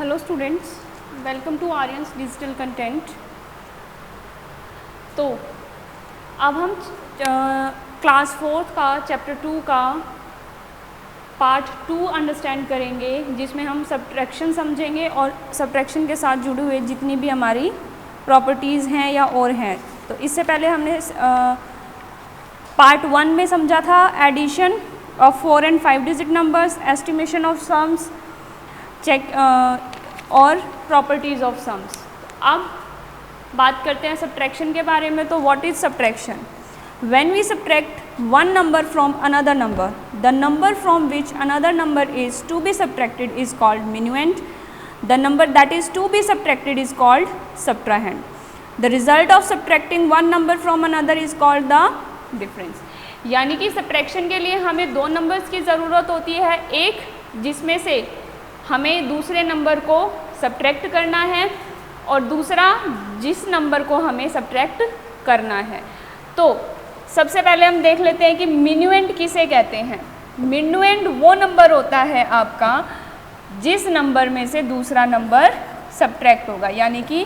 Hello students, welcome to Aryan's digital content. तो अब हम क्लास 4 का चैप्टर 2 का पार्ट 2 अंडरस्टैंड करेंगे, जिसमें हम सब्ट्रैक्शन समझेंगे और सब्ट्रैक्शन के साथ जुड़े हुए जितनी भी हमारी प्रॉपर्टीज़ हैं या और हैं। तो इससे पहले हमने पार्ट 1 में समझा था addition of 4 and 5 digit numbers, estimation of sums, check और प्रॉपर्टीज़ ऑफ सम्स। अब बात करते हैं सब्ट्रैक्शन के बारे में। तो what is subtraction? When we subtract one number from another number, the number from which another number is to be subtracted is called minuend. The number that is to be subtracted is called subtrahend. The result of subtracting one number from another is called the difference. यानी कि subtraction के लिए हमें दो numbers की ज़रूरत होती है, एक जिसमें से हमें दूसरे नंबर को सब्ट्रैक्ट करना है और दूसरा जिस नंबर को हमें सब्ट्रैक्ट करना है। तो सबसे पहले हम देख लेते हैं कि minuend किसे कहते हैं। minuend वो नंबर होता है आपका जिस नंबर में से दूसरा नंबर सब्ट्रैक्ट होगा, यानी कि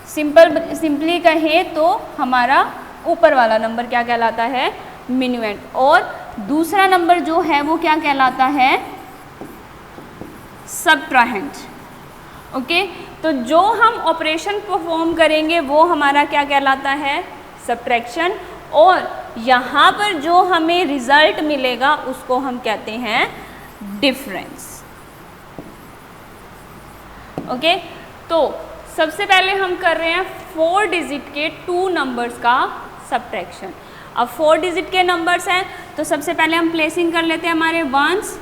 सिंपली कहें तो हमारा ऊपर वाला नंबर क्या कहलाता है? minuend। और दूसरा नंबर जो है वो क्या कहलाता है? सब्ट्राहेंड। ओके, तो जो हम ऑपरेशन परफॉर्म करेंगे वो हमारा क्या कहलाता है? सब्ट्रैक्शन। और यहाँ पर जो हमें रिजल्ट मिलेगा उसको हम कहते हैं डिफरेंस। ओके, तो सबसे पहले हम कर रहे हैं 4 डिजिट के 2 नंबर्स का सब्ट्रैक्शन। अब 4 डिजिट के नंबर्स हैं तो सबसे पहले हम प्लेसिंग कर लेते हैं हमारे वंस,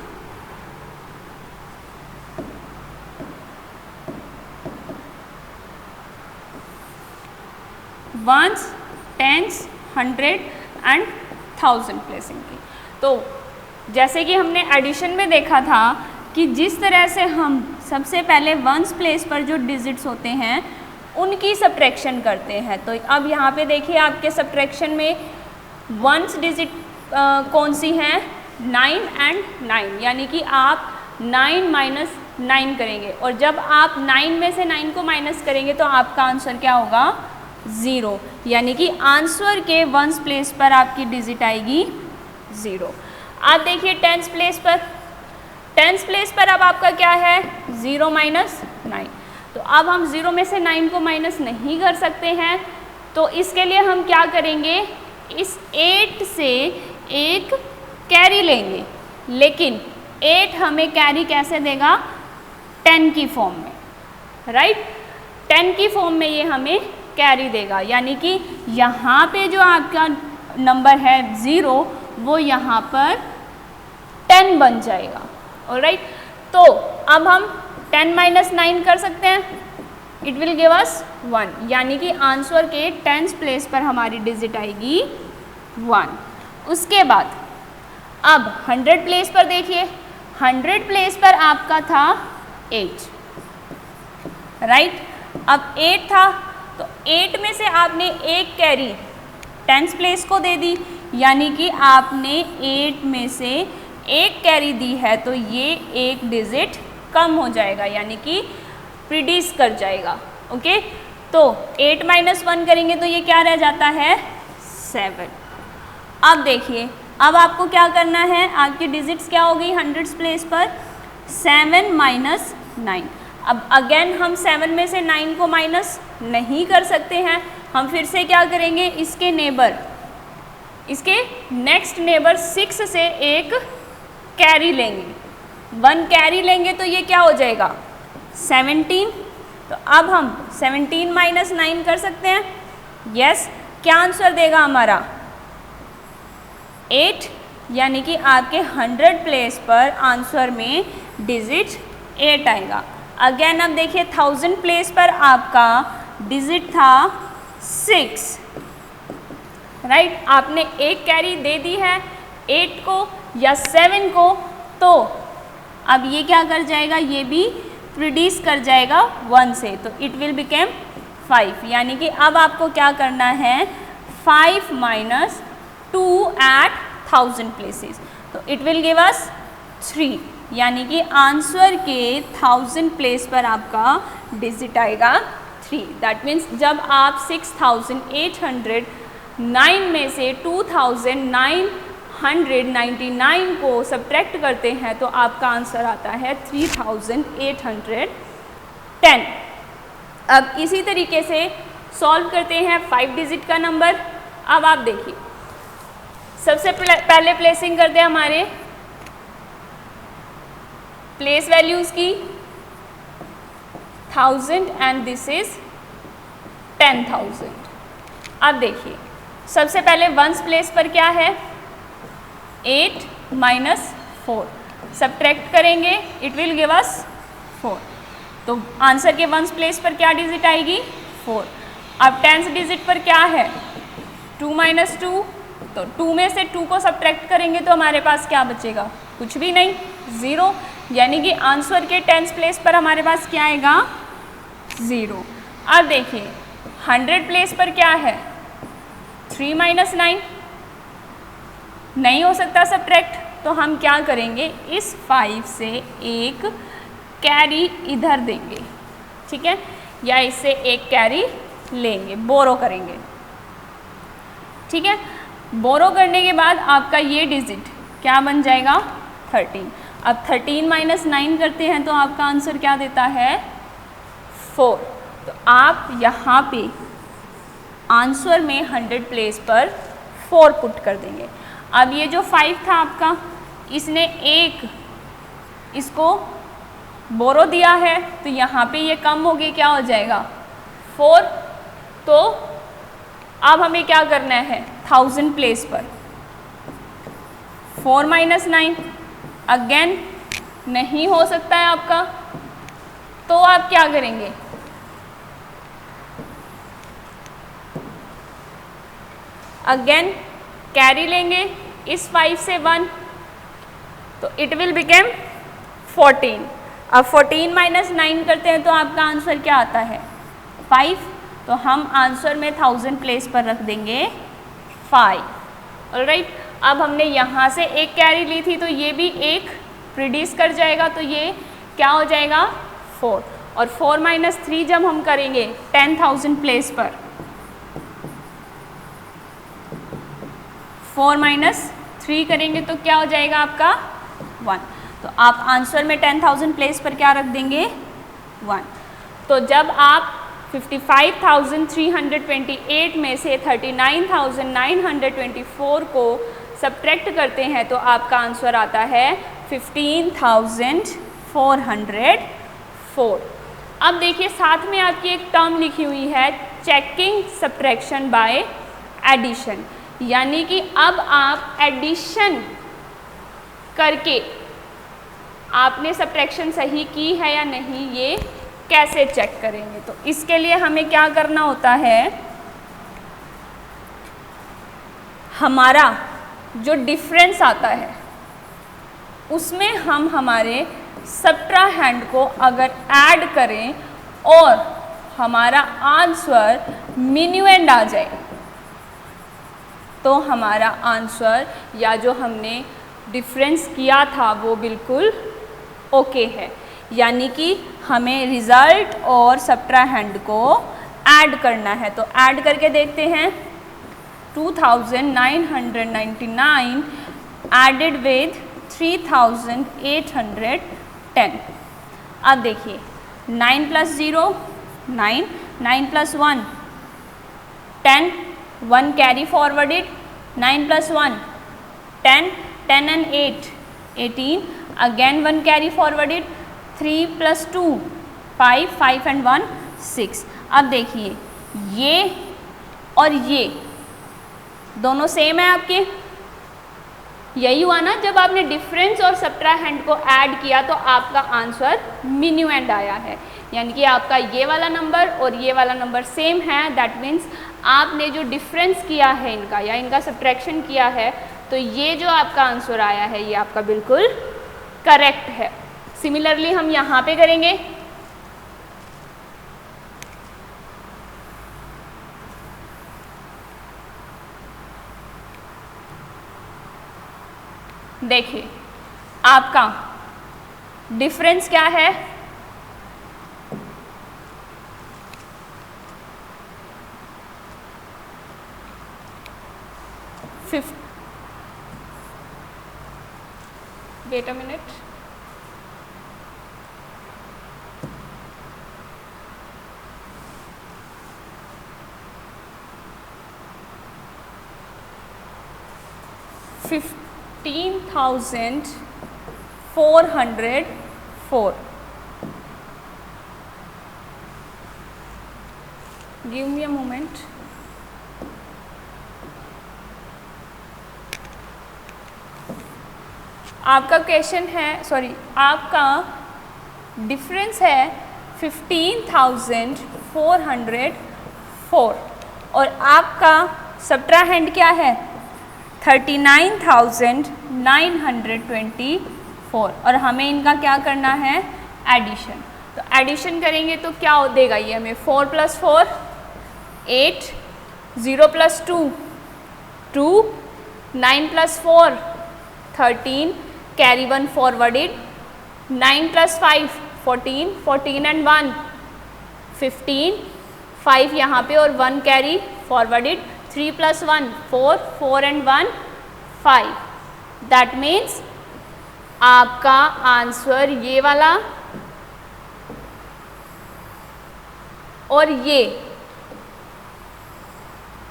टेंस, 100 एंड 1000 प्लेसिंग की। तो जैसे कि हमने एडिशन में देखा था कि जिस तरह से हम सबसे पहले वंस प्लेस पर जो डिजिट्स होते हैं उनकी सब्ट्रैक्शन करते हैं। तो अब यहाँ पे देखिए आपके सब्ट्रैक्शन में वंस डिजिट कौन सी हैं? 9 and 9, यानी कि आप 9 minus 9 करेंगे और जब आप 9 में से 9 को माइनस करेंगे तो आपका आंसर क्या होगा? 0, यानी कि आंसर के वंस प्लेस पर आपकी डिजिट आएगी 0। आप देखिए टेंस प्लेस पर अब आपका क्या है? 0 minus 9। तो अब हम 0 में से 9 को माइनस नहीं कर सकते हैं, तो इसके लिए हम क्या करेंगे? इस 8 से एक कैरी लेंगे, लेकिन 8 हमें कैरी कैसे देगा? 10 की फॉर्म में, राइट? 10 की फॉर्म में ये हमें कैरी देगा, यानी कि यहाँ पे जो आपका नंबर है 0 वो यहाँ पर 10 बन जाएगा। ऑलराइट, तो अब हम 10 minus 9 कर सकते हैं, इट विल गिव अस 1, यानी कि आंसर के 10th प्लेस पर हमारी डिजिट आएगी 1। उसके बाद अब 100 प्लेस पर देखिए, 100 प्लेस पर आपका था 8, राइट? अब 8 था तो 8 में से आपने एक कैरी 10th प्लेस को दे दी, यानी कि आपने 8 में से एक कैरी दी है, तो ये एक डिजिट कम हो जाएगा, यानी कि प्रीडिस कर जाएगा। ओके, तो 8 minus 1 करेंगे तो ये क्या रह जाता है? 7। अब देखिए, अब आपको क्या करना है? आपकी डिजिट्स क्या हो गई 100 प्लेस पर? 7 minus 9। अब अगेन हम 7 में से 9 को माइनस नहीं कर सकते हैं, हम फिर से क्या करेंगे? इसके नेक्स्ट नेबर 6 से एक कैरी लेंगे, 1 कैरी लेंगे तो ये क्या हो जाएगा? 17। तो अब हम 17 minus 9 कर सकते हैं। यस, क्या आंसर देगा हमारा? 8, यानी कि आपके 100 प्लेस पर आंसर में डिजिट 8 आएगा। अगेन अब देखिए 1000 प्लेस पर आपका डिजिट था 6, राइट? आपने एक कैरी दे दी है 8 को या 7 को, तो अब ये क्या कर जाएगा? ये भी प्रोड्यूस कर जाएगा 1 से, तो इट विल बिकेम 5, यानी कि अब आपको क्या करना है? 5 minus 2 at 1000 प्लेसेस, तो इट विल गिव अस 3। यानी कि आंसर के 1000 प्लेस पर आपका डिजिट आएगा 3। दैट मीन्स जब आप 6809 में से 2999 को सब्ट्रैक्ट करते हैं तो आपका आंसर आता है 3810। अब इसी तरीके से सॉल्व करते हैं 5 डिजिट का नंबर। अब आप देखिए, सबसे पहले प्लेसिंग करते हैं हमारे प्लेस वैल्यूज की 1000 एंड दिस इज 10,000। अब देखिए, सबसे पहले वंस प्लेस पर क्या है 8 माइनस 4, सब्ट्रैक्ट करेंगे इट विल गिव अस 4। तो आंसर के वंस प्लेस पर क्या डिजिट आएगी 4। अब टेंस डिजिट पर क्या है 2 माइनस 2, तो 2 में से 2 को सब्ट्रैक्ट करेंगे तो हमारे पास क्या बचेगा, कुछ भी नहीं, 0। यानी कि आंसर के टेंस प्लेस पर हमारे पास क्या आएगा 0। अब देखिए 100 प्लेस पर क्या है 3 माइनस 9, नहीं हो सकता सब्ट्रैक्ट, तो हम क्या करेंगे इस 5 से एक कैरी इधर देंगे, ठीक है, या इससे एक कैरी लेंगे, बोरो करेंगे, ठीक है। बोरो करने के बाद आपका ये डिजिट क्या बन जाएगा 13। अब 13 माइनस 9 करते हैं तो आपका आंसर क्या देता है 4। तो आप यहाँ पे आंसर में 100 प्लेस पर 4 पुट कर देंगे। अब ये जो 5 था आपका, इसने एक इसको बोरो दिया है तो यहाँ पे ये कम हो गई, क्या हो जाएगा 4। तो अब हमें क्या करना है 1000 प्लेस पर 4 माइनस 9, अगेन नहीं हो सकता है आपका, तो आप क्या करेंगे अगेन कैरी लेंगे इस 5 से 1, तो इट विल बिकम 14। अब 14 माइनस 9 करते हैं तो आपका आंसर क्या आता है 5। तो हम आंसर में 1000 प्लेस पर रख देंगे 5। ऑलराइट, अब हमने यहाँ से एक कैरी ली थी तो ये भी एक रिड्यूस कर जाएगा, तो ये क्या हो जाएगा 4। और 4 माइनस 3 जब हम करेंगे 10,000 प्लेस पर, 4 माइनस 3 करेंगे तो क्या हो जाएगा आपका 1। तो आप आंसर में 10,000 प्लेस पर क्या रख देंगे 1। तो जब आप 55,328 में से 39,924 को सब्ट्रैक्ट करते हैं तो आपका आंसर आता है 15,404। अब देखिए साथ में आपकी एक टर्म लिखी हुई है चेकिंग सब्ट्रैक्शन बाय एडिशन, यानी कि अब आप एडिशन करके आपने सब्ट्रैक्शन सही की है या नहीं ये कैसे चेक करेंगे। तो इसके लिए हमें क्या करना होता है, हमारा जो डिफरेंस आता है उसमें हम हमारे सब्ट्राहैंड को अगर ऐड करें और हमारा आंसर मिन्यूएंड आ जाए तो हमारा आंसर या जो हमने डिफरेंस किया था वो बिल्कुल ओके है। यानी कि हमें रिज़ल्ट और सब्ट्राहैंड को ऐड करना है, तो ऐड करके देखते हैं 2999 एडेड विद 3810। अब देखिए 9 plus 0 9, 9 plus 1 10, 1 carry forwarded, 9 plus 1 10, 10 and 8 18, again 1 carry forwarded, 3 plus 2 5, 5 and 1 6। अब देखिए ये और ये दोनों सेम है आपके, यही हुआ ना, जब आपने डिफरेंस और सब्ट्राहैंड को ऐड किया तो आपका आंसर मिन्यूएंड आया है, यानी कि आपका ये वाला नंबर और ये वाला नंबर सेम है। दैट मीन्स आपने जो डिफरेंस किया है इनका या इनका सब्ट्रैक्शन किया है तो ये जो आपका आंसर आया है ये आपका बिल्कुल करेक्ट है। सिमिलरली हम यहाँ पे करेंगे, देखिए आपका डिफरेंस क्या है? Wait a minute. $15,404. Give me a moment. आपका क्वेश्चन है, सॉरी, आपका डिफरेंस है 15,404 और आपका सब्ट्राहेंड क्या है? 39,924 और हमें इनका क्या करना है? एडिशन। तो एडिशन करेंगे तो क्या देगा ये हमें? 4 + 4 8, 0 + 2 2, 9 + 4 13, कैरी 1 फॉरवर्डेड, 9 + 5 14, 14 and 1 15, 5 यहाँ पे और 1 carry forwarded, 3 + 1 4, 4 and 1 5। That means आपका आंसर ये वाला और ये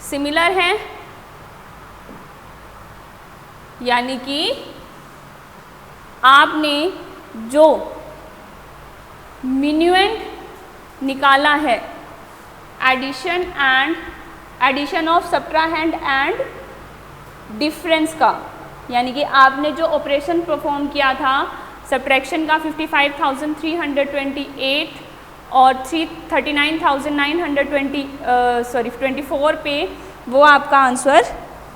सिमिलर हैं, यानी कि आपने जो मिन्यूएंड निकाला है addition of subtrahend and difference का, यानी कि आपने जो ऑपरेशन परफॉर्म किया था सब्ट्रैक्शन का 55,328 और 39,924 पे, वो आपका आंसर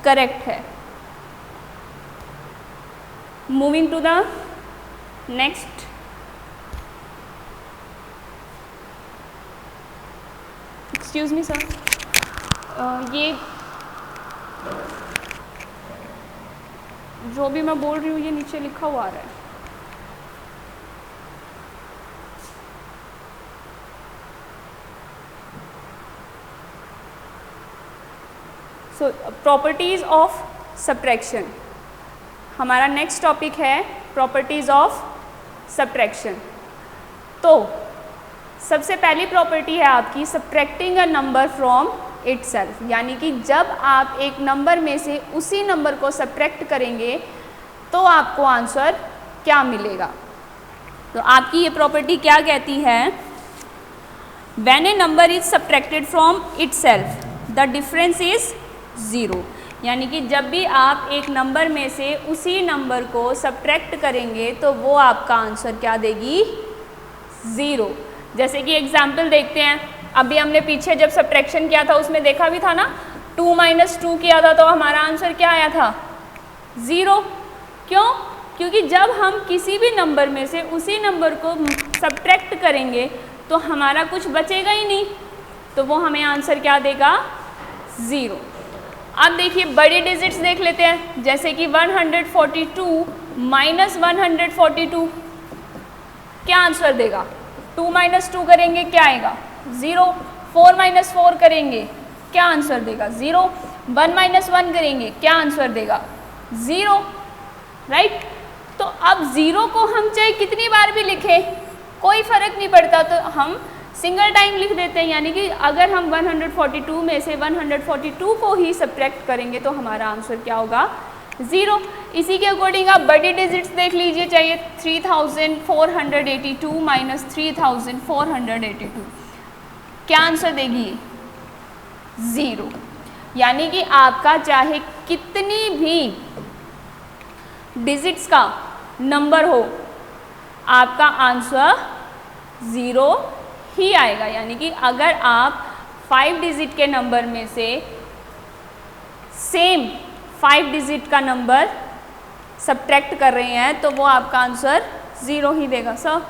करेक्ट है। Moving to the next. Excuse me sir, ये जो भी मैं बोल रही हूँ ये नीचे लिखा हुआ आ रहा है। सो प्रॉपर्टीज ऑफ सब्ट्रैक्शन, हमारा नेक्स्ट टॉपिक है प्रॉपर्टीज़ ऑफ सब्ट्रैक्शन। तो सबसे पहली प्रॉपर्टी है आपकी subtracting a number from itself, यानी कि जब आप एक नंबर में से उसी नंबर को सब्ट्रैक्ट करेंगे तो आपको आंसर क्या मिलेगा। तो आपकी ये प्रॉपर्टी क्या कहती है? When A number is subtracted from itself the difference is 0, यानी कि जब भी आप एक नंबर में से उसी नंबर को सब्ट्रैक्ट करेंगे तो वो आपका आंसर क्या देगी? 0। जैसे कि एग्जाम्पल देखते हैं, अभी हमने पीछे जब सब्ट्रैक्शन किया था उसमें देखा भी था ना, 2 - 2 किया था तो हमारा आंसर क्या आया था? 0। क्यों? क्योंकि जब हम किसी भी नंबर में से उसी नंबर को सब्ट्रैक्ट करेंगे तो हमारा कुछ बचेगा ही नहीं, तो वो हमें आंसर क्या देगा? 0। अब देखिए बड़ी डिजिट्स देख लेते हैं, जैसे कि 142 - 142 क्या आंसर देगा? 2 - 2 करेंगे क्या आएगा? 0। 4 - 4 करेंगे क्या आंसर देगा? 0। 1 - 1 करेंगे क्या आंसर देगा? 0। राइट। तो अब 0 को हम चाहे कितनी बार भी लिखें कोई फ़र्क नहीं पड़ता, तो हम सिंगल टाइम लिख देते हैं, यानी कि अगर हम 142 में से 142 को ही सब्ट्रैक्ट करेंगे तो हमारा आंसर क्या होगा? 0। इसी के अकॉर्डिंग आप बड़ी डिजिट्स देख लीजिए, चाहिए 3,482 - 3,482 क्या आंसर देगी? 0। यानी कि आपका चाहे कितनी भी डिजिट्स का नंबर हो आपका आंसर 0 ही आएगा। यानी कि अगर आप 5 डिजिट के नंबर में से सेम 5 डिजिट का नंबर सब्ट्रैक्ट कर रहे हैं तो वो आपका आंसर 0 ही देगा। Sir,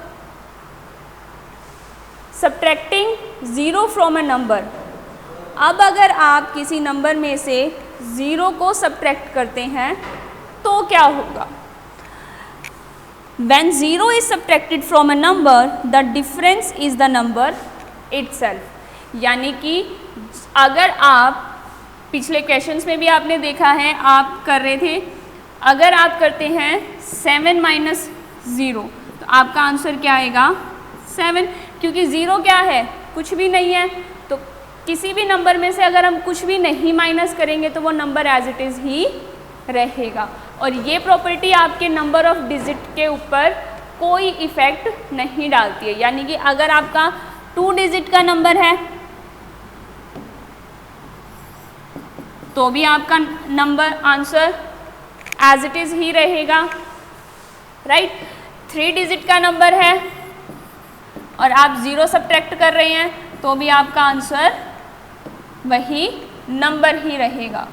subtracting 0 from a number, अब अगर आप किसी नंबर में से 0 को सब्ट्रैक्ट करते हैं तो क्या होगा? When 0 is subtracted from a number, the difference is the number itself. यानी कि अगर आप पिछले क्वेश्चंस में भी आपने देखा है, आप कर रहे थे, अगर आप करते हैं 7 माइनस 0 तो आपका आंसर क्या आएगा 7, क्योंकि 0 क्या है, कुछ भी नहीं है। तो किसी भी नंबर में से अगर हम कुछ भी नहीं माइनस करेंगे तो वो नंबर एज इट इज़ ही रहेगा। और ये प्रॉपर्टी आपके नंबर ऑफ डिजिट के ऊपर कोई इफ़ेक्ट नहीं डालती है। यानी कि अगर आपका 2 डिजिट का नंबर है तो भी आपका number answer as it is ही रहेगा, राइट। 3 डिजिट का नंबर है और आप 0 सब्ट्रैक्ट कर रहे हैं तो भी आपका आंसर वही नंबर ही रहेगा।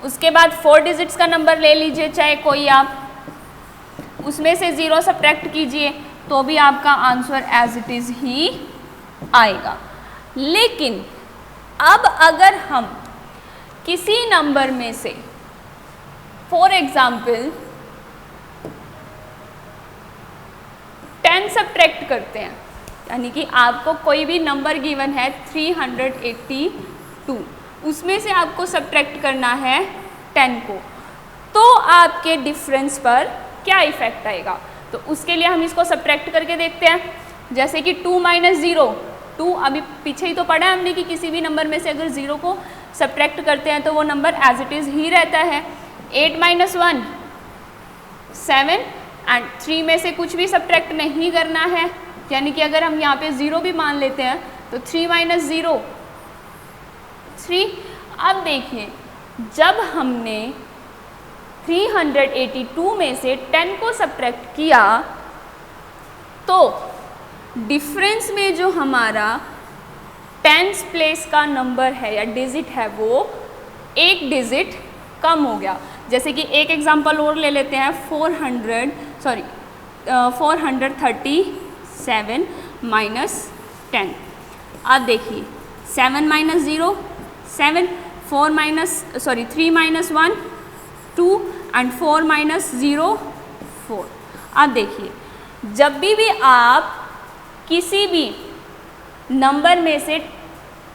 उसके बाद 4 डिजिट्स का नंबर ले लीजिए, चाहे कोई आप, उसमें से 0 सब्ट्रैक्ट कीजिए तो भी आपका आंसर एज इट इज़ ही आएगा। लेकिन अब अगर हम किसी नंबर में से फॉर एग्जाम्पल 10 सब्ट्रैक्ट करते हैं, यानी कि आपको कोई भी नंबर गिवन है 382, उसमें से आपको सब्ट्रैक्ट करना है 10 को, तो आपके डिफरेंस पर क्या इफेक्ट आएगा। तो उसके लिए हम इसको सब्ट्रैक्ट करके देखते हैं। जैसे कि 2 माइनस 0, 2 अभी पीछे ही तो पढ़ा है हमने कि किसी भी नंबर में से अगर 0 को सब्ट्रैक्ट करते हैं तो वो नंबर एज इट इज़ ही रहता है। 8 माइनस 1 7 एंड 3 में से कुछ भी सब्ट्रैक्ट नहीं करना है, यानी कि अगर हम यहाँ पे 0 भी मान लेते हैं तो 3 माइनस 0 3। अब देखिए जब हमने 382 में से 10 को सब्ट्रैक्ट किया तो डिफरेंस में जो हमारा 10th प्लेस का नंबर है या डिजिट है वो एक डिजिट कम हो गया। जैसे कि एक एग्जांपल और ले लेते हैं, 437 माइनस 10। अब देखिए 7 माइनस 0 7, 3 माइनस 1 2 एंड 4 माइनस 0 4। अब देखिए जब भी आप किसी भी नंबर में से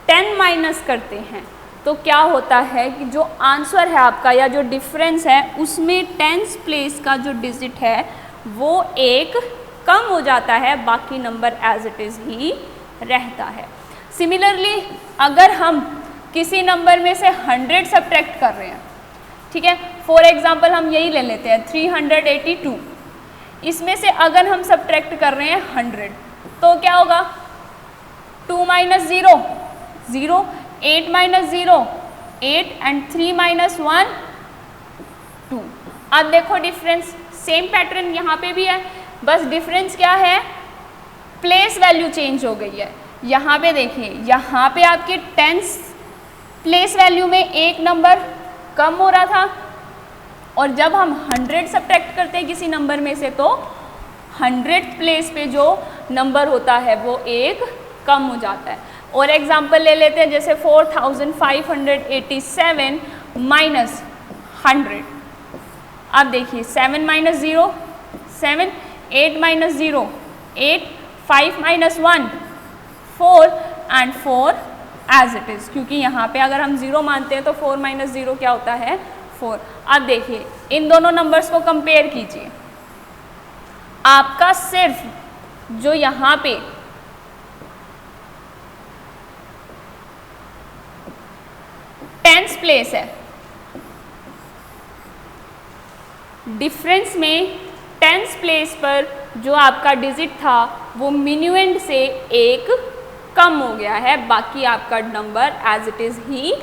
10 माइनस करते हैं तो क्या होता है कि जो आंसर है आपका या जो डिफरेंस है उसमें 10th प्लेस का जो डिजिट है वो एक कम हो जाता है, बाकी नंबर एज इट इज़ ही रहता है। सिमिलरली अगर हम किसी नंबर में से 100 सब्ट्रैक्ट कर रहे हैं, ठीक है, फॉर एग्जांपल हम यही ले लेते हैं 382, इसमें से अगर हम सब्ट्रैक्ट कर रहे हैं 100 तो क्या होगा 2 माइनस 0 0, 8 माइनस 0 8 एंड 3 माइनस 1 2। अब देखो डिफरेंस सेम पैटर्न यहाँ पे भी है, बस डिफरेंस क्या है, प्लेस वैल्यू चेंज हो गई है। यहाँ पे देखिए यहाँ पे आपके 10th प्लेस वैल्यू में एक नंबर कम हो रहा था और जब हम 100 सब्ट्रैक्ट करते हैं किसी नंबर में से तो 100th प्लेस पे जो नंबर होता है वो एक कम हो जाता है। और एग्जांपल ले लेते हैं जैसे 4587 माइनस 100। अब देखिए 7 minus 0 7, 8 minus 0 8, 5 minus 1 4 and 4 as it is, क्योंकि यहाँ पे अगर हम 0 मानते हैं तो 4 माइनस 0 क्या होता है 4। अब देखिए इन दोनों नंबर्स को कंपेयर कीजिए, आपका सिर्फ जो यहाँ पे 10th प्लेस है, डिफरेंस में 10th प्लेस पर जो आपका डिजिट था वो मिन्यूएंड से एक कम हो गया है, बाकी आपका नंबर एज इट इज़ ही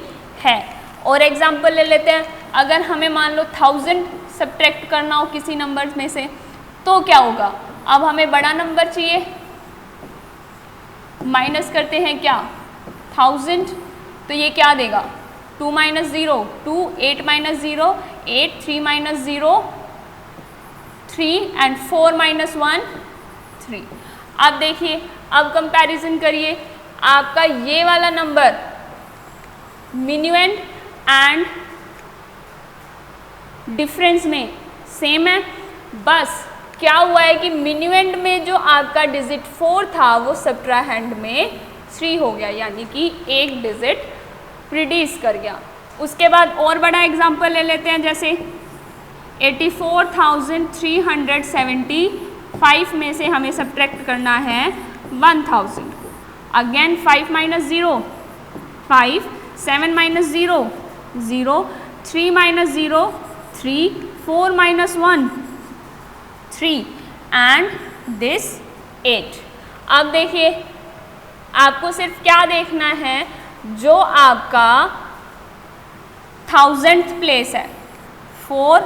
है। और एग्जांपल ले लेते हैं, अगर हमें मान लो 1000 सब्ट्रैक्ट करना हो किसी नंबर में से तो क्या होगा, अब हमें बड़ा नंबर चाहिए, माइनस करते हैं क्या 1000, तो ये क्या देगा 2 minus 0 2, 8 minus 0 8, 3 minus 0 3 and 4 minus 1 3। अब देखिए अब कंपैरिजन करिए, आपका ये वाला नंबर मिन्यूएंड एंड डिफरेंस में सेम है, बस क्या हुआ है कि मिन्यूएंड में जो आपका डिजिट 4 था वो सब्ट्राहैंड में 3 हो गया, यानी कि एक डिजिट रिड्यूस कर गया। उसके बाद और बड़ा एग्जांपल ले लेते हैं, जैसे 84,375 में से हमें सब्ट्रैक्ट करना है 1000। Again 5 minus 0 5, 7 minus 0 0, 3 minus 0 3, 4 minus 1 3 and this 8। अब देखिए आपको सिर्फ क्या देखना है, जो आपका 1000th प्लेस है 4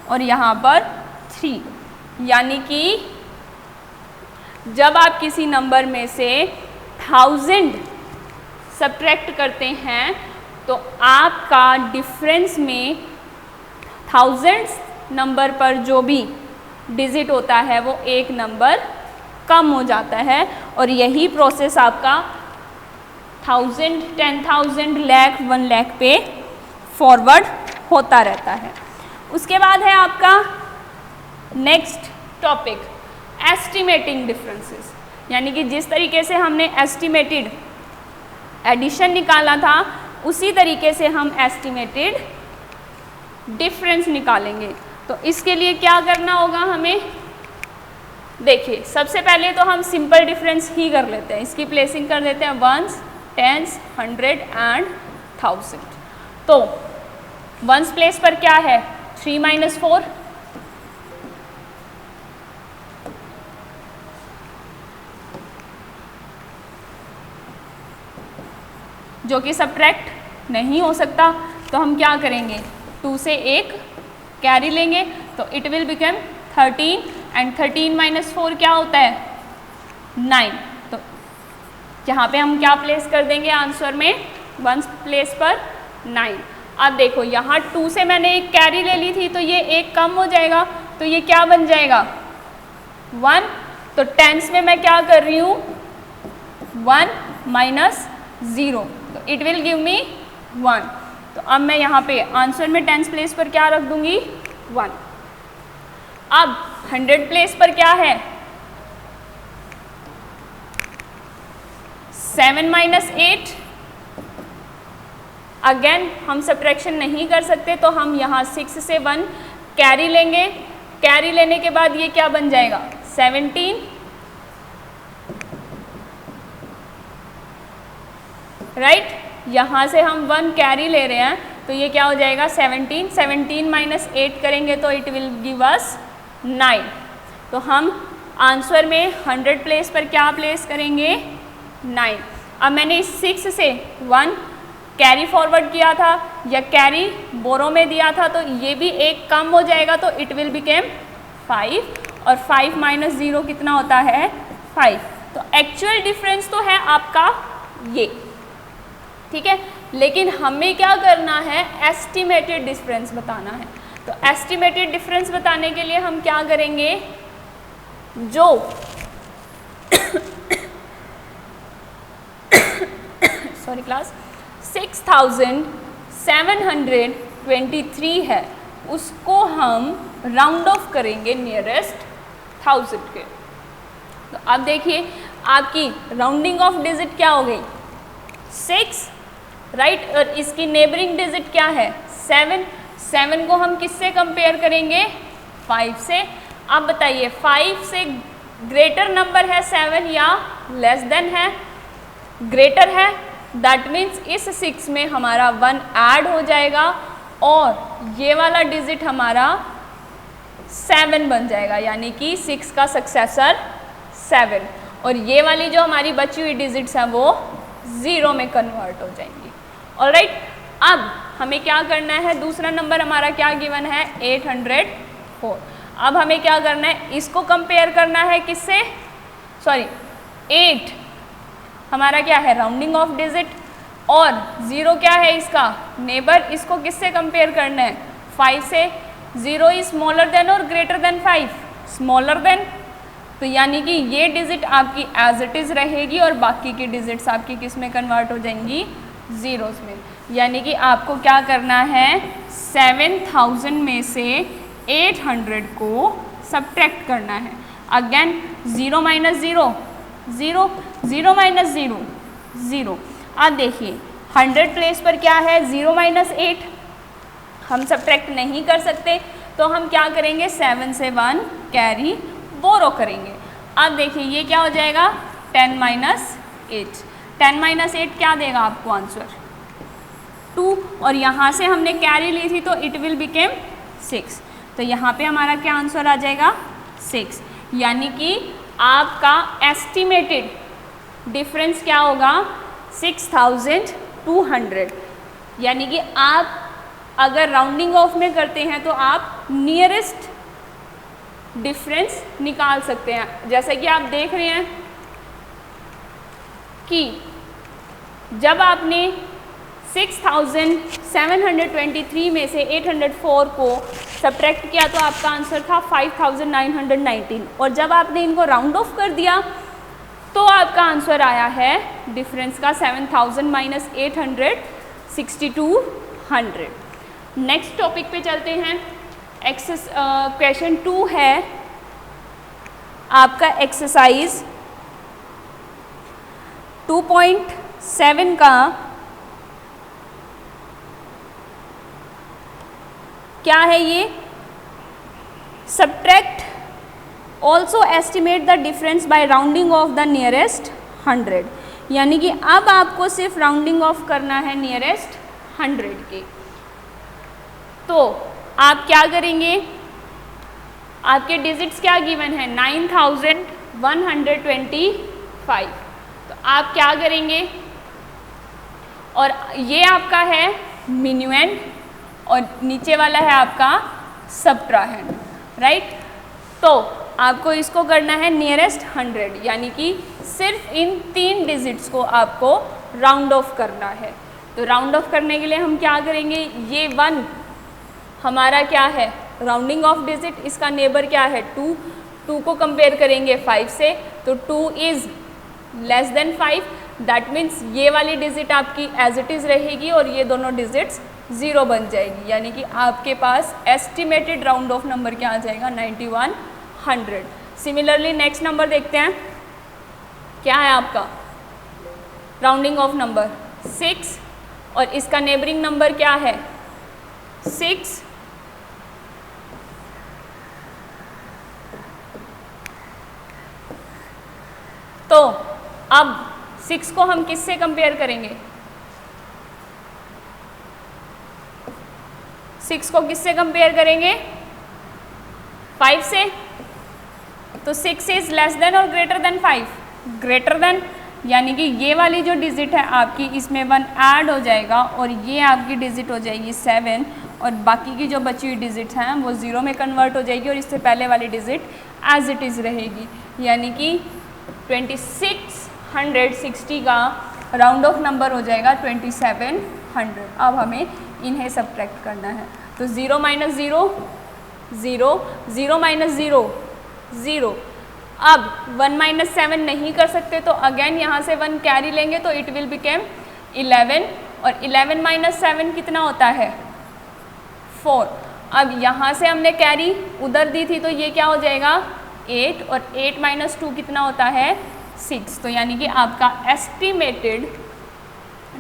और यहाँ पर 3, यानी कि जब आप किसी नंबर में से 1000 सब्ट्रैक्ट करते हैं तो आपका डिफरेंस में 1000th नंबर पर जो भी डिजिट होता है वो एक नंबर कम हो जाता है, और यही प्रोसेस आपका 1000, 10,000, लाख, 1 लाख पे फॉरवर्ड होता रहता है। उसके बाद है आपका नेक्स्ट टॉपिक एस्टिमेटिंग डिफरेंसेस, यानी कि जिस तरीके से हमने एस्टिमेटेड एडिशन निकाला था उसी तरीके से हम एस्टिमेटेड डिफरेंस निकालेंगे। तो इसके लिए क्या करना होगा हमें, देखिए सबसे पहले तो हम सिंपल डिफरेंस ही कर लेते हैं, इसकी प्लेसिंग कर देते हैं 1s, 10s, 100 एंड 1000। तो 1s प्लेस पर क्या है 3 माइनस 4, जो कि सब्ट्रैक्ट नहीं हो सकता, तो हम क्या करेंगे 2 से 1 कैरी लेंगे, तो it will become 13 and 13 minus 4 क्या होता है 9। तो यहाँ पे हम क्या प्लेस कर देंगे आंसर में 1 प्लेस पर 9। अब देखो यहाँ 2 से मैंने एक कैरी ले ली थी तो ये एक कम हो जाएगा, तो ये क्या बन जाएगा 1। तो 10s में मैं क्या कर रही हूँ 1 माइनस 0, तो इट विल गिव मी 1। तो अब मैं यहाँ पे आंसर में 10s प्लेस पर क्या रख दूंगी 1। अब 100 प्लेस पर क्या है 7 माइनस 8। अगेन हम सब्ट्रैक्शन नहीं कर सकते, तो हम यहाँ 6 से 1 कैरी लेंगे, कैरी लेने के बाद ये क्या बन जाएगा 17, राइट। यहाँ से हम 1 कैरी ले रहे हैं तो ये क्या हो जाएगा 17, 17 माइनस 8 करेंगे तो इट विल गिव अस 9। तो हम आंसर में 100 प्लेस पर क्या प्लेस करेंगे 9। अब मैंने 6 से 1 कैरी फॉरवर्ड किया था या कैरी बोरो में दिया था, तो ये भी एक कम हो जाएगा, तो इट विल बिकेम 5, और 5 माइनस 0 कितना होता है 5। तो एक्चुअल डिफरेंस तो है आपका ये, ठीक है, लेकिन हमें क्या करना है एस्टिमेटेड डिफरेंस बताना है। तो एस्टिमेटेड डिफरेंस बताने के लिए हम क्या करेंगे, जो सॉरी क्लास 6723 है उसको हम राउंड ऑफ करेंगे नियरेस्ट 1000 के। तो अब देखिए आपकी राउंडिंग ऑफ डिजिट क्या हो गई 6, राइट, और इसकी नेबरिंग डिजिट क्या है 7। 7 को हम किससे कंपेयर करेंगे 5 से। अब बताइए 5 से ग्रेटर नंबर है 7 या लेस देन है, ग्रेटर है, दैट मीन्स इस 6 में हमारा 1 ऐड हो जाएगा और ये वाला डिजिट हमारा 7 बन जाएगा, यानी कि 6 का सक्सेसर 7, और ये वाली जो हमारी बची हुई डिजिट्स हैं वो 0 में कन्वर्ट हो जाएंगी। ऑलराइट, अब हमें क्या करना है, दूसरा नंबर हमारा क्या गिवन है 804। अब हमें क्या करना है, इसको कंपेयर करना है किससे, सॉरी 8 हमारा क्या है राउंडिंग ऑफ डिजिट, और 0 क्या है इसका नेबर, इसको किससे कंपेयर करना है 5 से। 0 इज स्मॉलर देन और ग्रेटर देन 5, स्मॉलर देन, तो यानी कि ये डिजिट आपकी एज इट इज़ रहेगी और बाकी की डिजिट्स आपकी किस में कन्वर्ट हो जाएंगी ज़ीरोज़ में। यानी कि आपको क्या करना है 7000 में से 800 को सब्ट्रैक्ट करना है। Again 0 minus 0 0, 0 minus 0 0। अब देखिए 100 प्लेस पर क्या है 0 माइनस 8, हम सब्ट्रैक्ट नहीं कर सकते तो हम क्या करेंगे 7 से 1 कैरी बोरो करेंगे। अब देखिए ये क्या हो जाएगा 10 माइनस 8, 10 माइनस 8 क्या देगा आपको आंसर 2, और यहाँ से हमने कैरी ली थी तो इट विल बिकेम 6, तो यहाँ पे हमारा क्या आंसर आ जाएगा 6, यानी कि आपका एस्टिमेटेड डिफरेंस क्या होगा 6200, यानी कि आप अगर राउंडिंग ऑफ में करते हैं तो आप नियरेस्ट डिफरेंस निकाल सकते हैं। जैसे कि आप देख रहे हैं कि जब आपने 6723 में से 804 को सब्ट्रैक्ट किया तो आपका आंसर था 5919, और जब आपने इनको राउंड ऑफ कर दिया तो आपका आंसर आया है डिफरेंस का 7000 माइनस 800 6200। नेक्स्ट टॉपिक पे चलते हैं। क्वेश्चन 2 है आपका एक्सरसाइज 2.7 का क्या है ये, subtract also estimate the difference bye rounding of the nearest 100, यानी कि अब आपको सिर्फ राउंडिंग ऑफ करना है नियरेस्ट 100 के। तो आप क्या करेंगे, आपके डिजिट्स क्या गिवन है 9125, तो आप क्या करेंगे, और ये आपका है मिन्यूएंड और नीचे वाला है आपका सबट्राहेंड, राइट। तो आपको इसको करना है नियरेस्ट 100, यानी कि सिर्फ इन 3 डिजिट्स को आपको राउंड ऑफ करना है। तो राउंड ऑफ करने के लिए हम क्या करेंगे, ये 1 हमारा क्या है राउंडिंग ऑफ डिजिट, इसका नेबर क्या है 2, 2 को कंपेयर करेंगे 5 से, तो 2 is less than 5, that means ये वाली डिजिट आपकी एज इट इज़ रहेगी और ये दोनों डिजिट्स 0 बन जाएगी, यानी कि आपके पास एस्टिमेटेड राउंड ऑफ नंबर क्या आ जाएगा 9100। सिमिलरली नेक्स्ट नंबर देखते हैं, क्या है आपका राउंडिंग ऑफ नंबर 6 और इसका नेबरिंग नंबर क्या है 6, तो अब 6 को हम किससे कंपेयर करेंगे, 6 को किससे कंपेयर करेंगे 5 से, तो 6 इज लेस देन और ग्रेटर देन 5, ग्रेटर देन, यानी कि ये वाली जो डिजिट है आपकी इसमें 1 ऐड हो जाएगा और ये आपकी डिजिट हो जाएगी 7 और बाकी की जो बची हुई डिजिट हैं वो 0 में कन्वर्ट हो जाएगी और इससे पहले वाली डिजिट एज इट इज़ रहेगी, यानी कि 2660 का राउंड ऑफ नंबर हो जाएगा 2700। अब हमें इन्हें सब्ट्रैक्ट करना है, तो 0 माइनस 0 0, 0 माइनस 0 0। अब 1 माइनस 7 नहीं कर सकते तो अगेन यहाँ से 1 कैरी लेंगे तो इट विल बिकेम 11, और 11 माइनस 7 कितना होता है 4। अब यहाँ से हमने कैरी उधर दी थी तो ये क्या हो जाएगा 8, और 8 माइनस 2 कितना होता है 6, तो यानी कि आपका एस्टिमेटेड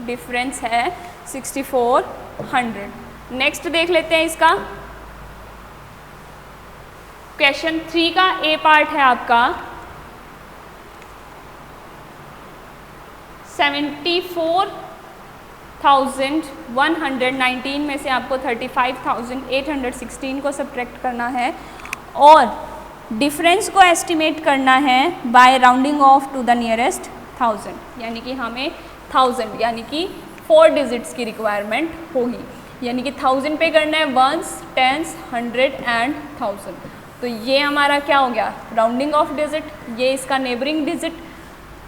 डिफरेंस है 6400। नेक्स्ट देख लेते हैं इसका क्वेश्चन 3 का ए पार्ट है आपका 74,119 में से आपको 35,816 को सब्ट्रैक्ट करना है और डिफरेंस को एस्टिमेट करना है by rounding off to the nearest 1000, यानी कि हमें 1000 यानी कि 4 डिजिट्स की रिक्वायरमेंट होगी, यानी कि 1000 पे करना है 1s, 10s, 100 एंड 1000। तो ये हमारा क्या हो गया राउंडिंग ऑफ डिजिट, ये इसका नेबरिंग डिजिट,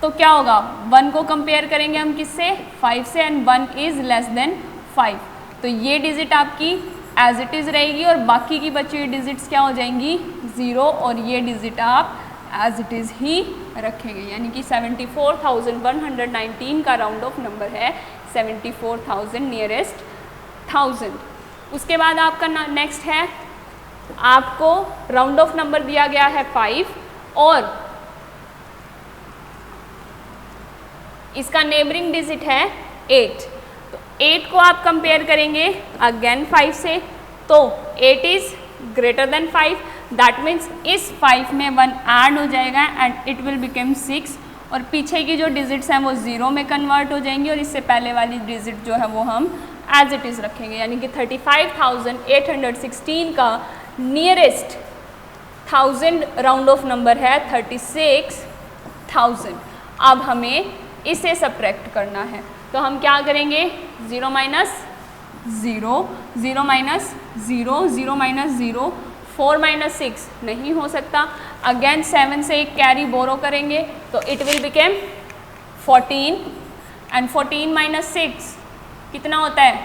तो क्या होगा 1 को कंपेयर करेंगे हम किससे 5 से, एंड 1 इज़ लेस देन 5, तो ये डिजिट आपकी एज इट इज़ रहेगी और बाकी की बची हुई डिजिट्स क्या हो जाएंगी 0, और ये डिजिट आप एज इट इज़ ही रखेंगे, यानी कि 74,119 का राउंड ऑफ नंबर है 74,000 नियरेस्ट 1000। उसके बाद आपका नेक्स्ट है आपको राउंड ऑफ नंबर दिया गया है 5 और इसका नेबरिंग डिजिट है 8। तो 8 को आप कंपेयर करेंगे अगेन 5 से, तो 8 is greater than 5, that means इस 5 में 1 ऐड हो जाएगा एंड इट विल बिकम 6 और पीछे की जो डिजिट्स हैं वो 0 में कन्वर्ट हो जाएंगी और इससे पहले वाली डिजिट जो है वो हम एज इट इज़ रखेंगे, यानी कि 35,816 का नियरेस्ट 1000 राउंड ऑफ नंबर है 36,000। अब हमें इसे सब्ट्रैक्ट करना है, तो हम क्या करेंगे 0 माइनस 0, 0 माइनस 0, 0 माइनस 0, 4 माइनस 6 नहीं हो सकता, अगेन 7 से एक कैरी बोरो करेंगे तो it will became 14 and 14 minus 6 कितना होता है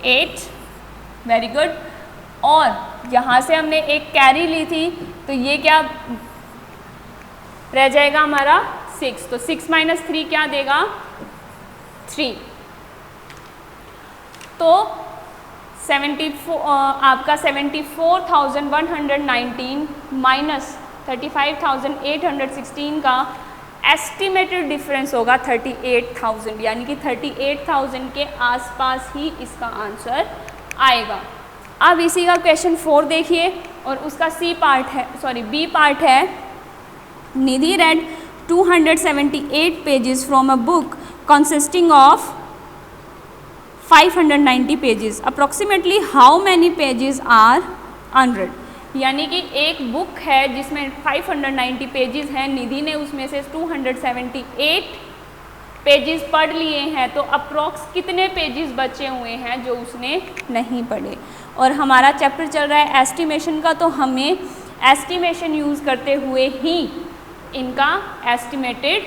8, वेरी गुड। और यहाँ से हमने एक कैरी ली थी तो ये क्या रह जाएगा हमारा 6, तो 6 माइनस 3 क्या देगा 3। तो 74 आपका 74,119 माइनस 35,816 का एस्टिमेटेड डिफरेंस होगा 38,000, यानी कि 38,000 के आसपास ही इसका आंसर आएगा। अब इसी का क्वेश्चन 4 देखिए और उसका बी पार्ट है निधि read 278 pages from a book consisting of 590 pages. Approximately how many pages are 100? यानी कि एक बुक है जिसमें 590 पेजेस हैं, निधि ने उसमें से 278 पेजेस पढ़ लिए हैं, तो अप्रॉक्स कितने पेजेस बचे हुए हैं जो उसने नहीं पढ़े। और हमारा चैप्टर चल रहा है एस्टिमेशन का, तो हमें एस्टिमेशन यूज़ करते हुए ही इनका एस्टिमेटेड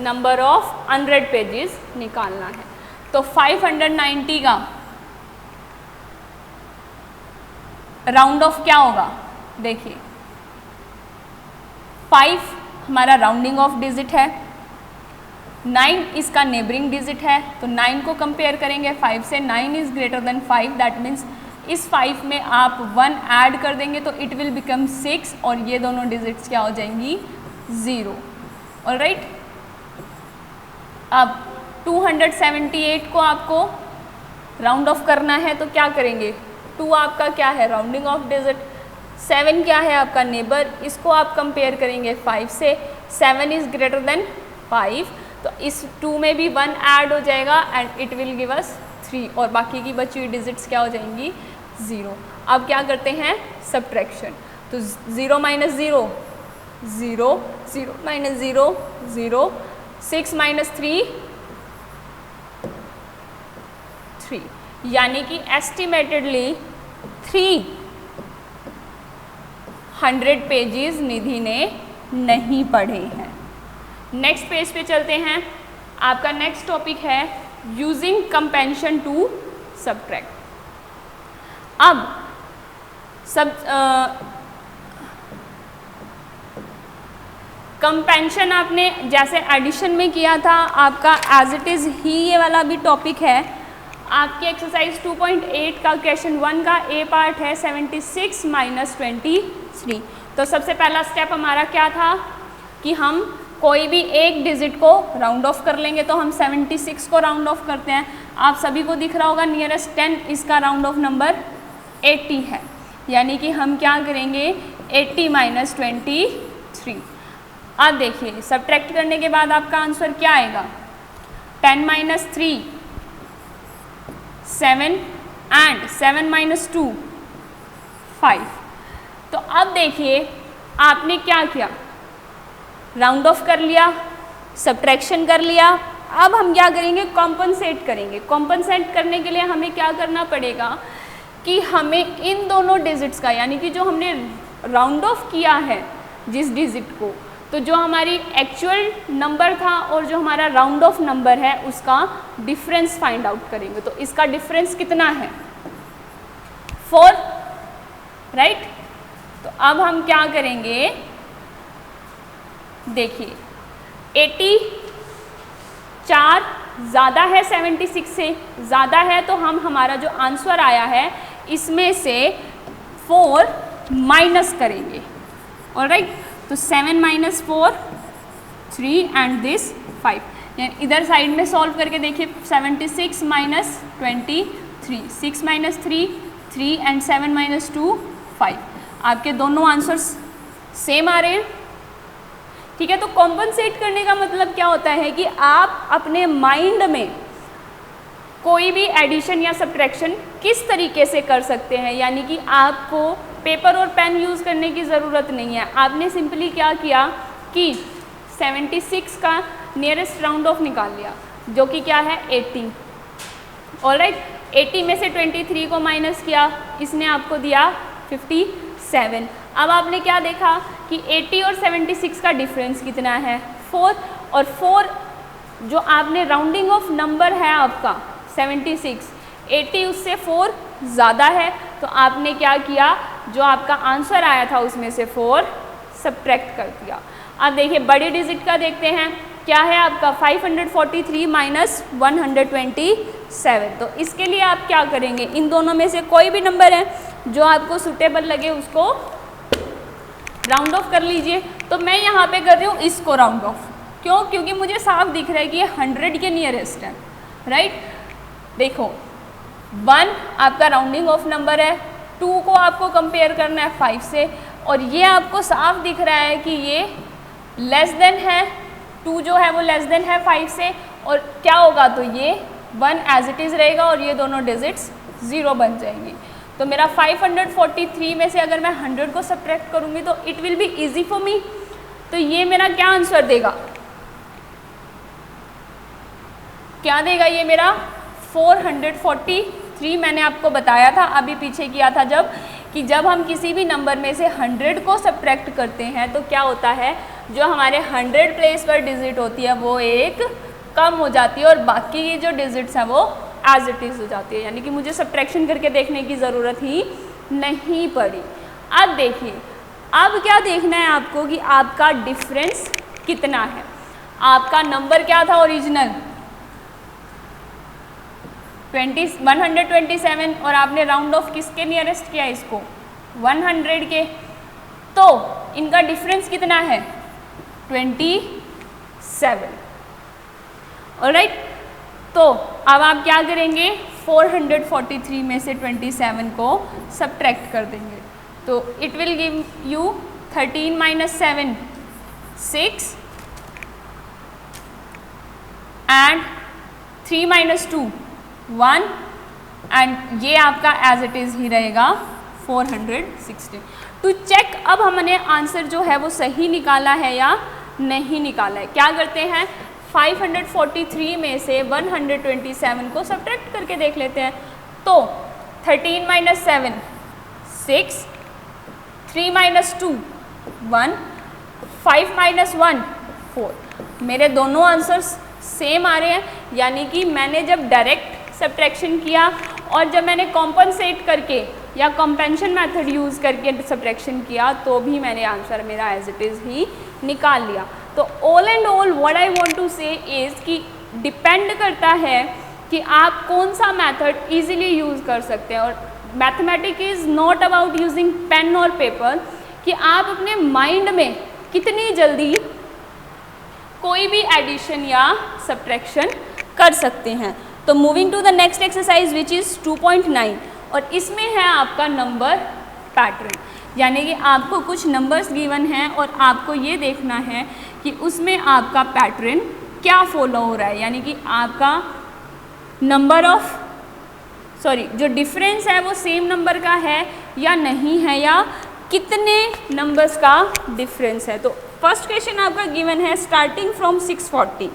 नंबर ऑफ 100 पेजेस निकालना है। तो 590 का राउंड ऑफ क्या होगा, देखिए 5 हमारा राउंडिंग ऑफ डिजिट है, 9 इसका नेबरिंग डिजिट है, तो 9 को कंपेयर करेंगे 5 से, 9 is greater than 5, that means इस 5 में आप 1 ऐड कर देंगे तो इट विल बिकम 6 और ये दोनों डिजिट्स क्या हो जाएंगी 0। ऑलराइट, अब 278 को आपको राउंड ऑफ करना है तो क्या करेंगे, 2 आपका क्या है राउंडिंग ऑफ डिजिट, 7 क्या है आपका नेबर, इसको आप कंपेयर करेंगे 5 से, 7 इज ग्रेटर देन 5, तो इस 2 में भी 1 ऐड हो जाएगा एंड इट विल गिव अस 3 और बाकी की बची हुई डिजिट्स क्या हो जाएंगी 0। अब क्या करते हैं सब्ट्रैक्शन, तो 0 माइनस 0 0, 0 माइनस 0 0, 6 माइनस 3 3, यानी कि एस्टिमेटेडली 300 पेजेस निधि ने नहीं पढ़े हैं। नेक्स्ट पेज पे चलते हैं, आपका नेक्स्ट टॉपिक है यूजिंग कंपेंशन टू सब्ट्रैक्ट। अब कंपेंशन आपने जैसे एडिशन में किया था, आपका एज इट इज़ ही ये वाला भी टॉपिक है। आपकी एक्सरसाइज 2.8 का क्वेश्चन 1 का ए पार्ट है 76 माइनस 23। तो सबसे पहला स्टेप हमारा क्या था कि हम कोई भी एक डिजिट को राउंड ऑफ कर लेंगे, तो हम 76 को राउंड ऑफ करते हैं। आप सभी को दिख रहा होगा नियरेस्ट 10, इसका राउंड ऑफ नंबर 80 है, यानी कि हम क्या करेंगे 80 माइनस 23। अब देखिए सब्ट्रैक्ट करने के बाद आपका आंसर क्या आएगा, 10 माइनस 3 7 एंड 7 माइनस 2 5। तो अब देखिए आपने क्या किया, राउंड ऑफ कर लिया, सब्ट्रैक्शन कर लिया। अब हम क्या करेंगे कॉम्पनसेट करेंगे। कॉम्पनसेट करने के लिए हमें क्या करना पड़ेगा कि हमें इन दोनों डिजिट्स का, यानी कि जो हमने राउंड ऑफ किया है जिस डिजिट को, तो जो हमारी एक्चुअल नंबर था और जो हमारा राउंड ऑफ नंबर है उसका डिफरेंस फाइंड आउट करेंगे। तो इसका डिफरेंस कितना है 4, राइट। तो अब हम क्या करेंगे, देखिए 84 ज़्यादा है 76 से, ज़्यादा है, तो हम हमारा जो आंसर आया है इसमें से 4 माइनस करेंगे। ऑलराइट, तो 7 माइनस 4 3 एंड दिस 5। यानी इधर साइड में सॉल्व करके देखिए 76 माइनस 23, 6 माइनस 3 3 एंड 7 माइनस 2 5। आपके दोनों आंसर्स सेम आ रहे हैं। ठीक है, तो कॉम्पनसेट करने का मतलब क्या होता है कि आप अपने माइंड में कोई भी एडिशन या सब्ट्रैक्शन किस तरीके से कर सकते हैं, यानी कि आपको पेपर और पेन यूज़ करने की ज़रूरत नहीं है। आपने सिंपली क्या किया कि 76 का नियरेस्ट राउंड ऑफ निकाल लिया, जो कि क्या है 80। ऑलराइट, 80 में से 23 को माइनस किया, इसने आपको दिया 57। अब आपने क्या देखा कि 80 और 76 का डिफरेंस कितना है 4, और 4 जो आपने राउंडिंग ऑफ नंबर है आपका 76, 80 उससे 4 ज़्यादा है, तो आपने क्या किया, जो आपका आंसर आया था उसमें से 4 सब्ट्रैक्ट कर दिया। अब देखिए बड़ी डिजिट का देखते हैं, क्या है आपका 543 माइनस 127। तो इसके लिए आप क्या करेंगे, इन दोनों में से कोई भी नंबर है जो आपको सूटेबल लगे उसको राउंड ऑफ कर लीजिए। तो मैं यहाँ पे कर रही हूँ इसको राउंड ऑफ, क्यों, क्योंकि मुझे साफ दिख रहा है कि ये 100 के नियरेस्ट है। राइट, देखो 1 आपका राउंडिंग ऑफ नंबर है, 2 को आपको कंपेयर करना है 5 से, और ये आपको साफ दिख रहा है कि ये लेस देन है, 2 जो है वो लेस देन है 5 से, और क्या होगा, तो ये 1 एज इट इज़ रहेगा और ये दोनों डिजिट्स 0 बन जाएंगी। तो मेरा 543 में से अगर मैं 100 को सब्ट्रैक्ट करूँगी तो it will be easy for me. तो ये मेरा क्या आंसर देगा, क्या देगा, ये मेरा 443। मैंने आपको बताया था अभी पीछे किया था जब, कि जब हम किसी भी नंबर में से 100 को सब्ट्रैक्ट करते हैं तो क्या होता है, जो हमारे 100 प्लेस पर डिजिट होती है वो एक कम हो जाती है और बाकी की जो डिजिट्स हैं वो एज इट इज़ हो जाती है, यानी कि मुझे सब्ट्रैक्शन करके देखने की ज़रूरत ही नहीं पड़ी। अब देखिए, अब क्या देखना है आपको कि आपका डिफरेंस कितना है। आपका नंबर क्या था ओरिजिनल 127, और आपने राउंड ऑफ किसके नियरेस्ट किया, इसको 100 के, तो इनका डिफरेंस कितना है 27। ऑलराइट, तो अब आप क्या करेंगे, 443 में से 27 को सब्ट्रैक्ट कर देंगे, तो it will give you 13 minus 7 6 and 3 minus 2 1, and ये आपका एज इट इज़ ही रहेगा 416। टू चेक अब हमने आंसर जो है वो सही निकाला है या नहीं निकाला है, क्या करते हैं, 543 में से 127 को सब्ट्रैक्ट करके देख लेते हैं। तो 13 माइनस 7 6, 3 माइनस 2 1, 5 माइनस 1 4। मेरे दोनों आंसर्स सेम आ रहे हैं, यानी कि मैंने जब डायरेक्ट सब्ट्रैक्शन किया और जब मैंने कॉम्पनसेट करके या कॉम्पेंशन मेथड यूज़ करके सब्ट्रैक्शन किया तो भी मैंने आंसर मेरा एज इट इज़ ही निकाल लिया। तो all and all what I want to say is कि डिपेंड करता है कि आप कौन सा मेथड इजीली यूज़ कर सकते हैं। और mathematics is not about using pen और पेपर, कि आप अपने माइंड में कितनी जल्दी कोई भी एडिशन या सब्ट्रैक्शन कर सकते हैं। तो moving to the next exercise which is 2.9, और इसमें है आपका नंबर पैटर्न, यानी कि आपको कुछ नंबर्स गिवन हैं और आपको ये देखना है कि उसमें आपका पैटर्न क्या फॉलो हो रहा है, यानी कि आपका नंबर ऑफ जो डिफरेंस है वो सेम नंबर का है या नहीं है, या कितने नंबर्स का डिफरेंस है। तो फर्स्ट क्वेश्चन आपका गिवन है starting from 640,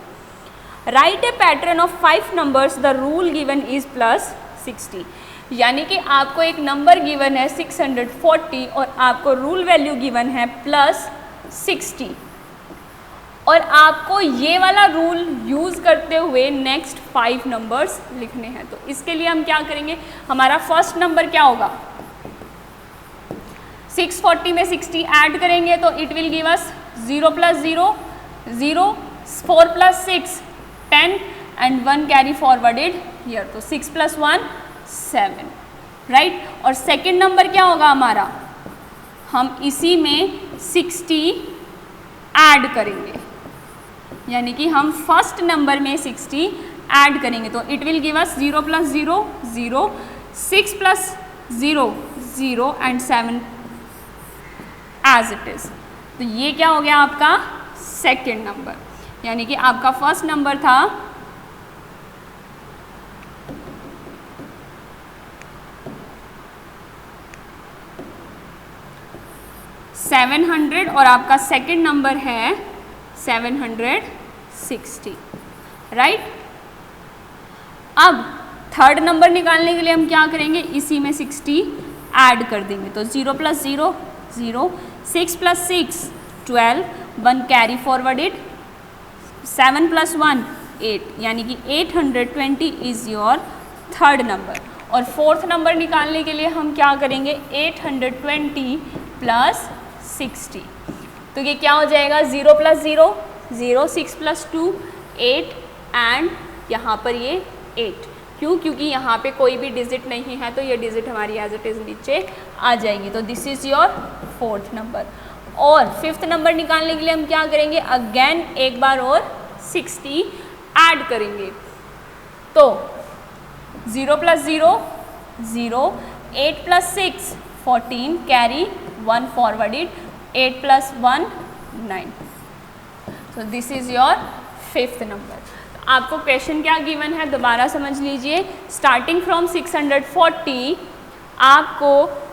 right A pattern of 5 numbers, the rule given is plus 60। यानी कि आपको एक नंबर गिवन है 640 और आपको रूल वैल्यू गिवन है प्लस 60, और आपको ये वाला रूल यूज़ करते हुए नेक्स्ट 5 नंबर्स लिखने हैं। तो इसके लिए हम क्या करेंगे, हमारा फर्स्ट नंबर क्या होगा, 640 में 60 ऐड करेंगे तो it will give us 0 plus 0 0, 4 plus 6 10 and 1 carry forwarded here, तो 6 प्लस 1 7। राइट। और सेकंड नंबर क्या होगा हमारा, हम इसी में 60 ऐड करेंगे, यानी कि हम फर्स्ट नंबर में 60 ऐड करेंगे, तो it will give us 0 + 0 0, 6 + 0 0 and 7 as it is. तो ये क्या हो गया आपका सेकंड नंबर, यानी कि आपका फर्स्ट नंबर था 700 और आपका सेकंड नंबर है 760, राइट। अब थर्ड नंबर निकालने के लिए हम क्या करेंगे, इसी में 60 ऐड कर देंगे, तो 0 + 0 0, 6 + 6 12, 1 कैरी फॉरवर्डेड, 7 + 1 8, यानी कि 820 इज योर थर्ड नंबर। और फोर्थ नंबर निकालने के लिए हम क्या करेंगे, 820 + 60, तो ये क्या हो जाएगा, 0 + 0 0, 6 + 2 8 एंड यहाँ पर ये 8, क्यों, क्योंकि यहाँ पे कोई भी डिजिट नहीं है, तो ये डिजिट हमारी एज इट इज नीचे आ जाएगी, तो this is your fourth number. और फिफ्थ नंबर निकालने के लिए हम क्या करेंगे, अगेन एक बार और 60 ऐड करेंगे, तो 0 + 0 0, 8 + 6 14, carry 1 forwarded, 8 + 1 9, so this is your fifth number. तो आपको क्वेश्चन क्या गिवन है दोबारा समझ लीजिए, स्टार्टिंग फ्रॉम 640 आपको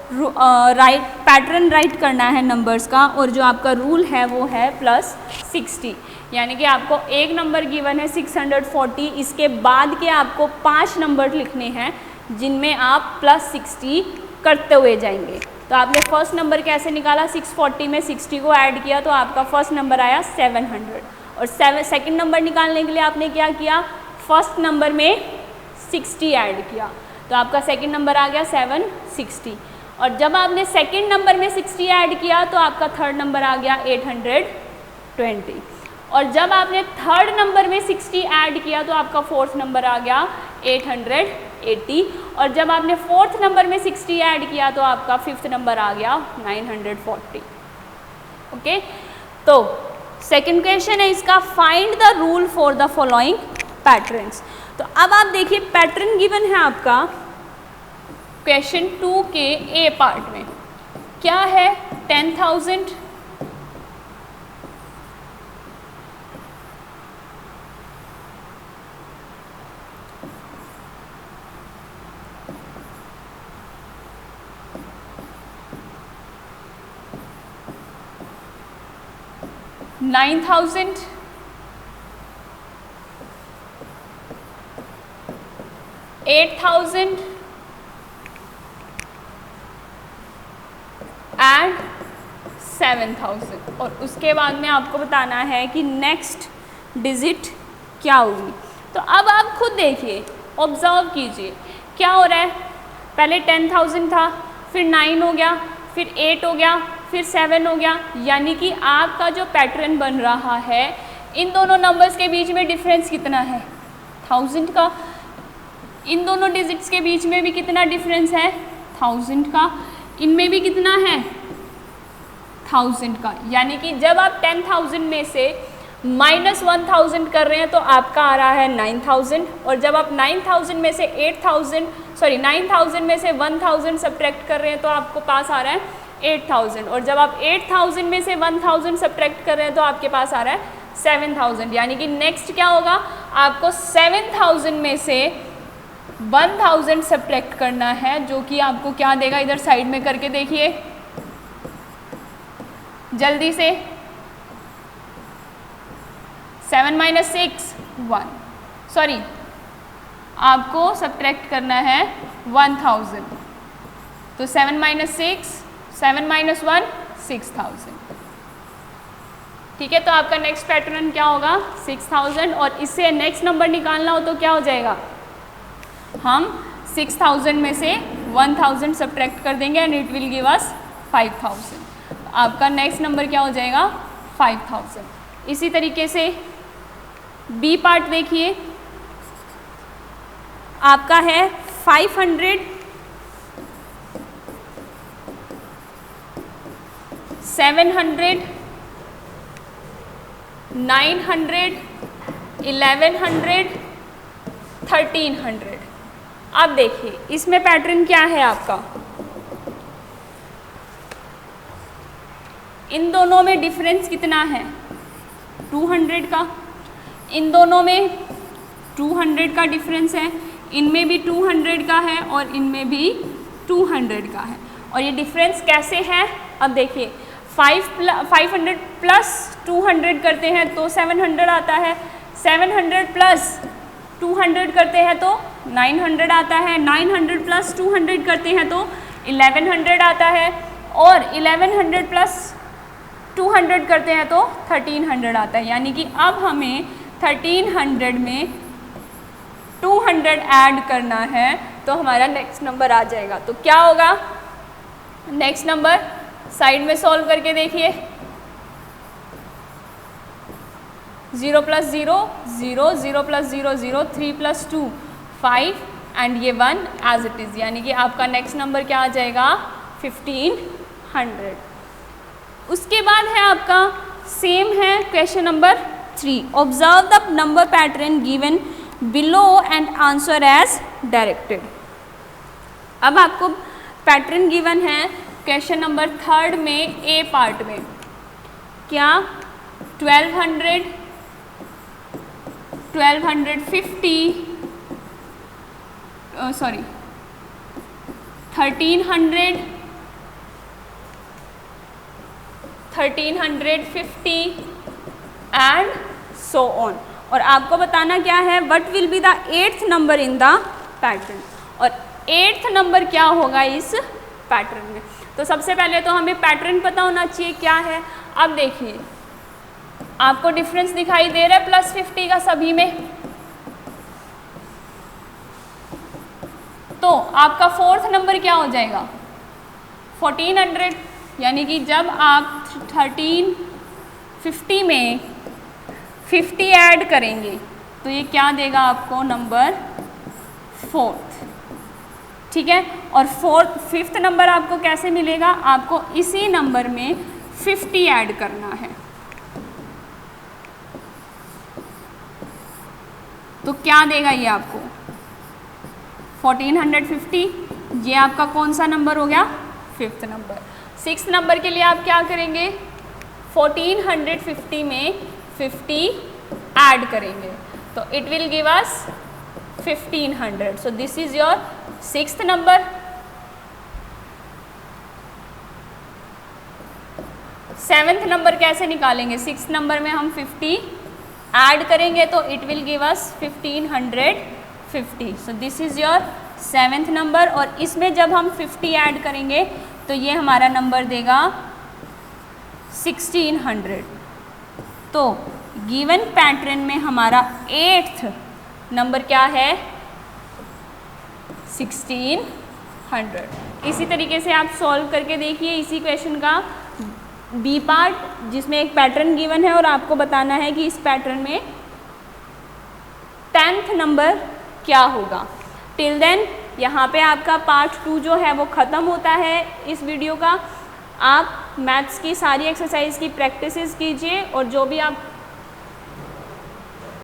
पैटर्न राइट करना है नंबर्स का, और जो आपका रूल है वो है +60, यानी कि आपको एक नंबर गिवन है 640, इसके बाद के आपको 5 नंबर लिखने हैं जिनमें आप +60 करते हुए जाएंगे। तो आपने फर्स्ट नंबर कैसे निकाला, 640 में 60 को ऐड किया, तो आपका फर्स्ट नंबर आया 700, और सेकंड नंबर निकालने के लिए आपने क्या किया, फर्स्ट नंबर में 60 ऐड किया, तो आपका सेकंड नंबर आ गया 760, और जब आपने सेकंड नंबर में 60 ऐड किया तो आपका थर्ड नंबर आ गया 820, और जब आपने थर्ड नंबर में 60 ऐड किया तो आपका फोर्थ नंबर आ गया 880, और जब आपने फोर्थ नंबर में 60 ऐड किया तो आपका फिफ्थ नंबर आ गया 940। ओके, तो सेकंड क्वेश्चन है इसका, find the rule for the following patterns. तो अब आप देखिए पैटर्न गिवन है आपका क्वेश्चन 2 के ए पार्ट में, क्या है 10,000, $9,000, $8,000 एंड 7,000, और उसके बाद में आपको बताना है कि नेक्स्ट डिजिट क्या होगी। तो अब आप खुद देखिए, ऑब्जर्व कीजिए क्या हो रहा है, पहले 10,000 था, फिर 9 हो गया, फिर 8 हो गया, फिर 7 हो गया, यानी कि आपका जो पैटर्न बन रहा है इन दोनों नंबर्स के बीच में डिफरेंस कितना है, 1000 का। इन दोनों डिजिट्स के बीच में भी कितना डिफरेंस है, 1000 का। इनमें भी कितना है, 1000 का। यानी कि जब आप 10,000 में से -1000 कर रहे हैं तो आपका आ रहा है 9000, और जब आप 9000 में से 9000 में से 1000 सब्ट्रैक्ट कर रहे हैं तो आपको पास आ रहा है 8000, और जब आप 8000 में से 1000 सब्ट्रैक्ट कर रहे हैं तो आपके पास आ रहा है 7000। यानी कि नेक्स्ट क्या होगा, आपको 7000 में से 1000 सब्ट्रैक्ट करना है, जो कि आपको क्या देगा, इधर साइड में करके देखिए जल्दी से, 7 - 6 1, सॉरी आपको सब्ट्रैक्ट करना है 1000, तो 7 - 6 7 - 1 6000। ठीक है, तो आपका नेक्स्ट पैटर्न क्या होगा 6000, और इससे नेक्स्ट नंबर निकालना हो तो क्या हो जाएगा, हम 6000 में से 1000 सब्ट्रैक्ट कर देंगे एंड इट विल गिव अस 5000। आपका नेक्स्ट नंबर क्या हो जाएगा 5000। इसी तरीके से बी पार्ट देखिए, आपका है 500 700, 900, 1100, 1300। अब देखिए इसमें पैटर्न क्या है आपका, इन दोनों में डिफरेंस कितना है 200 का, इन दोनों में 200 का डिफरेंस है, इनमें भी 200 का है और इनमें भी 200 का है। और ये डिफरेंस कैसे है, अब देखिए 500 प्लस 200 करते हैं तो 700 आता है, 700 प्लस 200 करते हैं तो 900 आता है, 900 प्लस 200 करते हैं तो 1100 आता है, और 1100 प्लस 200 करते हैं तो 1300 आता है। यानी कि अब हमें 1300 में 200 ऐड करना है तो हमारा नेक्स्ट नंबर आ जाएगा। तो क्या होगा नेक्स्ट नंबर, साइड में सॉल्व करके देखिए, 0 प्लस 0 0, 0 प्लस 0 0, 3 प्लस 2 5 एंड ये 1 एज इट इज़, यानी कि आपका नेक्स्ट नंबर क्या आ जाएगा 1500। उसके बाद है आपका सेम है question number 3, observe the number pattern given below and answer as directed. अब आपको पैटर्न गिवन है क्वेश्चन नंबर 3 में ए पार्ट में, क्या 1200, 1250 सॉरी 1300, 1350 एंड सो ऑन। और आपको बताना क्या है, what will be the 8th number in the pattern, और 8th नंबर क्या होगा इस पैटर्न में। तो सबसे पहले तो हमें पैटर्न पता होना चाहिए क्या है। अब देखिए आपको डिफरेंस दिखाई दे रहा है प्लस 50 का सभी में, तो आपका 4th नंबर क्या हो जाएगा 1400, यानी कि जब आप 1350 में 50 ऐड करेंगे तो ये क्या देगा आपको नंबर 4th, ठीक है। और 5th नंबर आपको कैसे मिलेगा, आपको इसी नंबर में 50 ऐड करना है, तो क्या देगा ये आपको 1450, ये आपका कौन सा नंबर हो गया 5th नंबर। 6th नंबर के लिए आप क्या करेंगे 1450 में 50 ऐड करेंगे तो it will give us 1500। So this is your 6th number. 7th number कैसे निकालेंगे, 6th नंबर में हम 50 ऐड करेंगे तो it will give us 1550। So this is your 7th number, और इसमें जब हम 50 ऐड करेंगे तो ये हमारा नंबर देगा 1600। तो गिवन पैटर्न में हमारा 8th नंबर क्या है 1600। इसी तरीके से आप सॉल्व करके देखिए इसी क्वेश्चन का बी पार्ट, जिसमें एक पैटर्न गिवन है और आपको बताना है कि इस पैटर्न में 10th नंबर क्या होगा। टिल देन यहाँ पे आपका पार्ट 2 जो है वो ख़त्म होता है इस वीडियो का। आप मैथ्स की सारी एक्सरसाइज की प्रैक्टिसेस कीजिए और जो भी आप